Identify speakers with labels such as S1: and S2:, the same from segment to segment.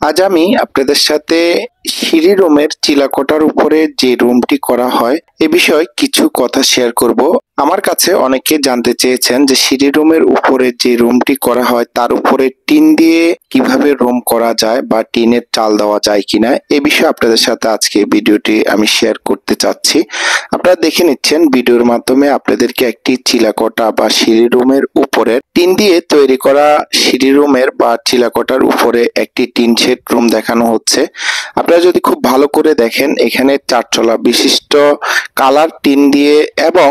S1: আজ আমি আপনাদের সাথে সিঁড়ি রুমের চিলাকোঠার উপরে যে রুমটি করা হয় এ বিষয়ে কিছু কথা শেয়ার করব। আমার কাছে অনেকে জানতে চেয়েছেন যে সিঁড়ি রুমের উপরে যে রুমটি করা হয় তার উপরে টিন দিয়ে কিভাবে রুম করা যায় বা টিনের চাল দেওয়া যায় কিনা এ বিষয়ে আপনাদের সাথে আজকে ভিডিওটি আমি শেয়ার করতে চাচ্ছি। আপনারা দেখে নিচ্ছেন ভিডিওর মাধ্যমে আপনাদেরকে একটি চিলাকোঠা বা সিঁড়ি রুমের উপরে টিন দিয়ে তৈরি করা সিঁড়ি রুমের বা চিলাকোঠার উপরে একটি টিন শেড রুম দেখানো হচ্ছে। আপনারা যদি খুব ভালো করে দেখেন এখানে চারতলা বিশিষ্ট কালার টিন দিয়ে এবং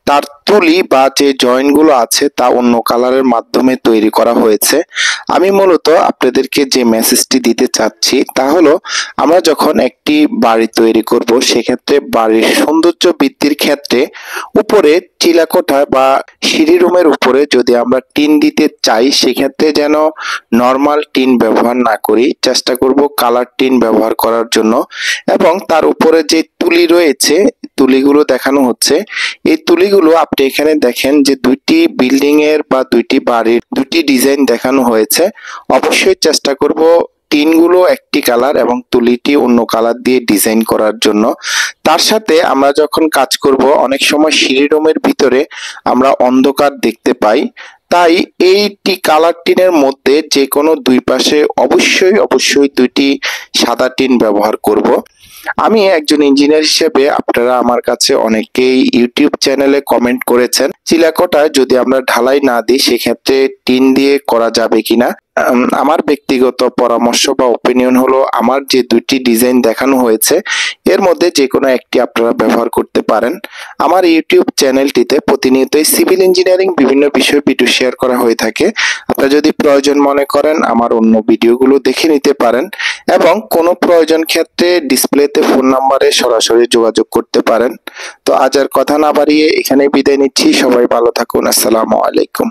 S1: তার তুলি বা যে জয়েন্ট গুলো আছে তা অন্য কালারের মাধ্যমে তৈরি করা হয়েছে। আমি মূলত আপনাদেরকে যে মেসেজটি দিতে চাচ্ছি তা হলো, আমরা যখন একটি বাড়ি তৈরি করব সেক্ষেত্রে বাড়ির সৌন্দর্য বৃদ্ধির ক্ষেত্রে উপরে চিলাকোঠা বা সিঁড়ি রুমের উপরে যদি আমরা টিন দিতে চাই সেক্ষেত্রে যেন নর্মাল টিন ব্যবহার না করি, চেষ্টা করব কালার টিন ব্যবহার করার জন্য। এবং তার উপরে যে তুলি রয়েছে, তুলিগুলো দেখানো হচ্ছে, এই তুলিগুলো আপনি এখানে দেখেন যে দুইটি বিল্ডিং এর বা দুইটি বাড়ির দুটি ডিজাইন দেখানো হয়েছে। অবশ্যই চেষ্টা করব টিনগুলো একটি কালার এবং তুলিটি অন্য কালার দিয়ে ডিজাইন করার জন্য। তার সাথে আমরা যখন কাজ করব অনেক সময় সিঁড়ি রুমের ভিতরে আমরা অন্ধকার দেখতে পাই, তাই এইটি কালার টিনের মধ্যে যে কোনো দুই পাশে অবশ্যই দুইটি সাদা টিন ব্যবহার করব। আমি একজন ইঞ্জিনিয়ার হিসেবে আপনারা আমার কাছে অনেকেই ইউটিউব চ্যানেলে কমেন্ট করেছেন চিলাকোঠায় যদি আমরা ঢালাই না দিই সেক্ষেত্রে টিন দিয়ে করা যাবে কিনা। আমার ব্যক্তিগত পরামর্শ বা ওপিনিয়ন হলো, আমার যে দুইটি ডিজাইন দেখানো হয়েছে এর মধ্যে যে কোনো একটি আপনারা ব্যবহার করতে পারেন। আমার ইউটিউব চ্যানেলটিতে প্রতিনিয়তই সিভিল ইঞ্জিনিয়ারিং বিভিন্ন বিষয়ে ভিডিও শেয়ার করা হয়ে থাকে। আপনারা যদি প্রয়োজন মনে করেন আমার অন্য ভিডিওগুলো দেখে নিতে পারেন এবং কোনো প্রয়োজন ক্ষেত্রে ডিসপ্লেতে ফোন নাম্বারে সরাসরি যোগাযোগ করতে পারেন। তো আজ আর কথা না বাড়িয়ে এখানে বিদায় নিচ্ছি। সবাই ভালো থাকুন। আসসালামু আলাইকুম।